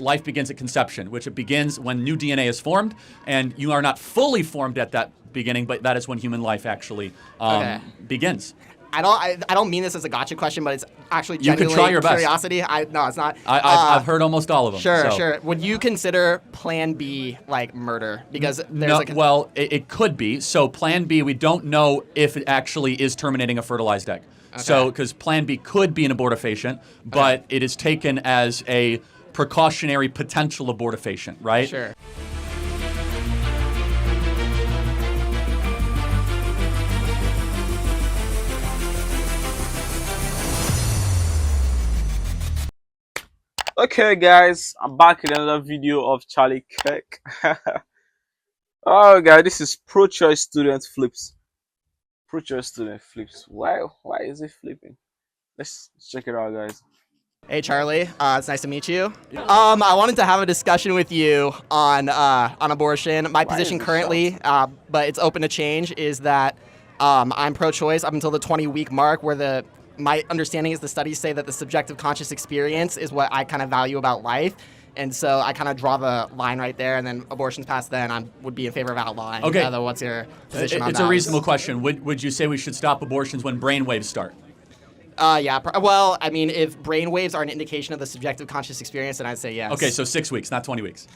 life begins at conception, which it begins when new DNA is formed, and you are not fully formed at that beginning, but that is when human life actually begins. I don't mean this as a gotcha question, but it's actually You genuinely could try your best. curiosity. No, it's not. I've heard almost all of them. Sure. Would you consider Plan B like murder? Because there's it could be. So Plan B, we don't know if it actually is terminating a fertilized egg. Okay. So because Plan B could be an abortifacient, but it is taken as a precautionary potential abortifacient, right? Sure. Okay guys, I'm back in another video of Charlie Kirk. Oh guys, this is pro-choice student flips. Pro-choice student flips. Why is it flipping? Let's check it out, guys. Hey Charlie, it's nice to meet you. I wanted to have a discussion with you on abortion. My position currently, but it's open to change, is that I'm pro-choice up until the 20-week mark, where my understanding is the studies say that the subjective conscious experience is what I kind of value about life. And so I kind of draw the line right there, and then abortion's past then, I would be in favor of outlawing. Okay. What's your position on that? It's a reasonable question. Would you say we should stop abortions when brain waves start? Yeah. Well, I mean, if brain waves are an indication of the subjective conscious experience, then I'd say yes. Okay, so 6 weeks, not 20 weeks.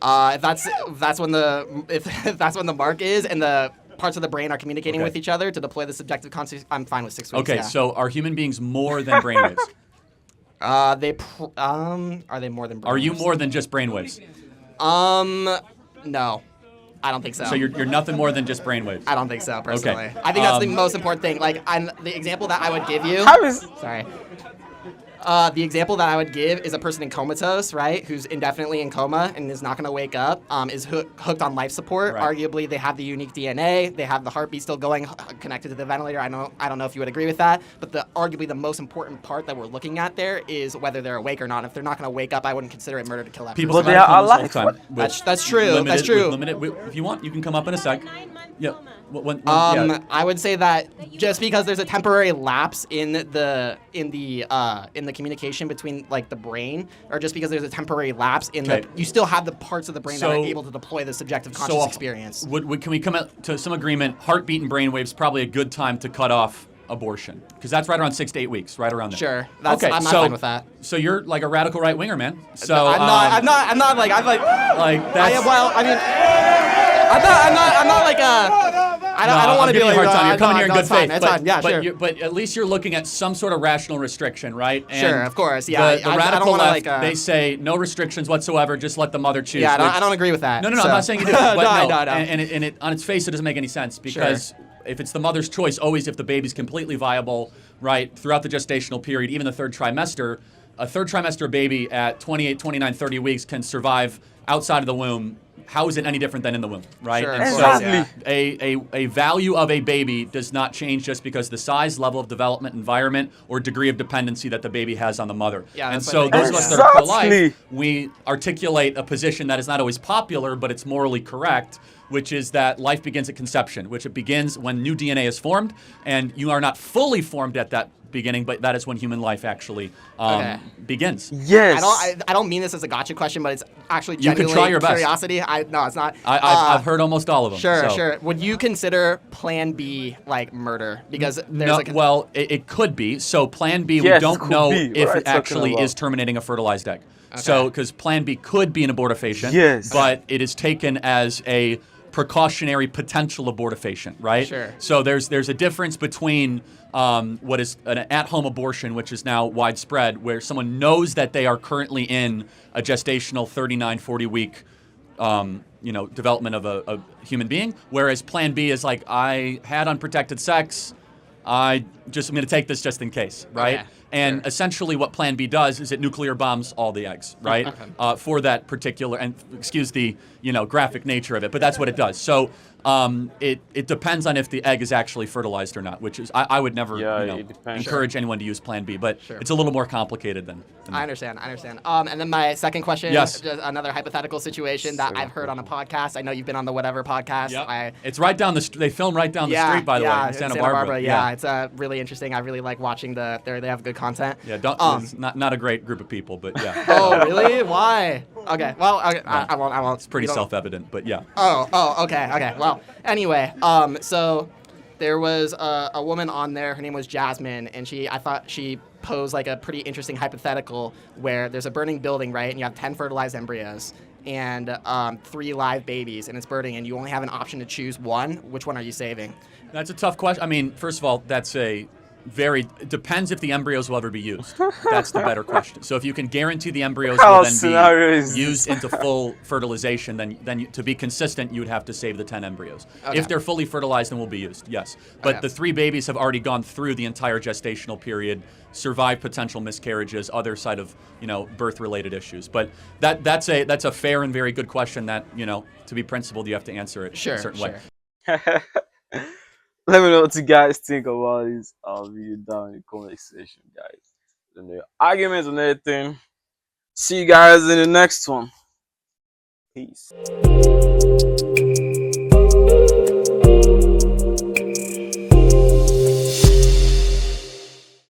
If that's when the mark is, and the parts of the brain are communicating with each other to deploy the subjective conscious, I'm fine with 6 weeks. Okay, so are human beings more than brainwaves? Are they more than brainwaves? Are you more than just brainwaves? No. I don't think so. So you're nothing more than just brainwaves? I don't think so, personally. Okay. I think that's the most important thing. Like, the example that I would give you... Sorry. The example that I would give is a person in comatose, right, who's indefinitely in coma and is not going to wake up, is hooked on life support. Right. Arguably, they have the unique DNA, they have the heartbeat still going, connected to the ventilator. I don't know if you would agree with that, but arguably the most important part that we're looking at there is whether they're awake or not. If they're not going to wake up, I wouldn't consider it murder to kill that People person. But they are alive. That's true. That's true. If you want, you can come up in a sec. Yeah. I would say that just because there's a temporary lapse in the communication between like the brain, or just because there's a temporary lapse in you still have the parts of the brain that are able to deploy the subjective conscious experience. Can we come to some agreement? Heartbeat and brainwaves probably a good time to cut off abortion, because that's right around 6 to 8 weeks, right around there. Sure. I'm fine with that. So you're like a radical right winger, man. So I'm not like I'm not like a. I don't want to be like a hard time. You're coming here in good faith. That's fine. Yeah, sure. But at least you're looking at some sort of rational restriction, right? And sure, of course. Yeah. The radical left, they say no restrictions whatsoever. Just let the mother choose. Yeah, I don't agree with that. No. I'm not saying you do. But no. And it on its face, it doesn't make any sense, because if it's the mother's choice, always if the baby's completely viable, right, throughout the gestational period, even the third trimester, a third trimester baby at 28, 29, 30 weeks can survive outside of the womb. How is it any different than in the womb, right? Sure, and exactly. So a value of a baby does not change just because the size, level of development, environment, or degree of dependency that the baby has on the mother. Yeah, and so those of us that are pro-life, we articulate a position that is not always popular, but it's morally correct, which is that life begins at conception, which it begins when new DNA is formed, and you are not fully formed at that beginning, but that is when human life actually begins. Yes. I don't mean this as a gotcha question, but it's actually You genuinely could try your best. curiosity. No, it's not. I've heard almost all of them. Sure. Would you consider Plan B like murder? Because it could be. So Plan B, Yes, we don't know if it actually about. is terminating a fertilized egg. So because Plan B could be an abortifacient, but it is taken as a precautionary potential abortifacient, right? Sure. So there's a difference between what is an at-home abortion, which is now widespread, where someone knows that they are currently in a gestational 39, 40-week development of a human being, whereas Plan B is like, I had unprotected sex, I'm going to take this just in case, right? Okay. And essentially what Plan B does is it nuclear bombs all the eggs, right? For that particular, and excuse the graphic nature of it, but that's what it does. So it depends on if the egg is actually fertilized or not, which is I would never encourage anyone to use Plan B, but it's a little more complicated than I understand. And then my second question, yes. Just another hypothetical situation that I've heard on a podcast. I know you've been on the whatever podcast. Yep. It's right down the they film right down the street, by the way, in Santa Barbara. Yeah, it's really interesting. I really like watching they have good content. Yeah, it's not a great group of people, but yeah. Oh, really? Why? Okay. Well, okay, I won't. I won't. It's pretty self-evident, but yeah. Oh. Okay. Well, anyway. So there was a woman on there. Her name was Jasmine, and I thought she posed like a pretty interesting hypothetical where there's a burning building, right? And you have 10 fertilized embryos and 3 live babies, and it's burning, and you only have an option to choose one. Which one are you saving? That's a tough question. I mean, first of all, that's it depends if the embryos will ever be used. That's the better question. So if you can guarantee the embryos will then be used into full fertilization, then to be consistent, you would have to save the 10 embryos. Okay. If they're fully fertilized, then will be used, yes. But Okay. the 3 babies have already gone through the entire gestational period, survived potential miscarriages, other side of birth-related issues. But that's a fair and very good question that to be principled, you have to answer it a certain way. Let me know what you guys think about this video down in the comment section, guys. And the arguments and everything. See you guys in the next one. Peace.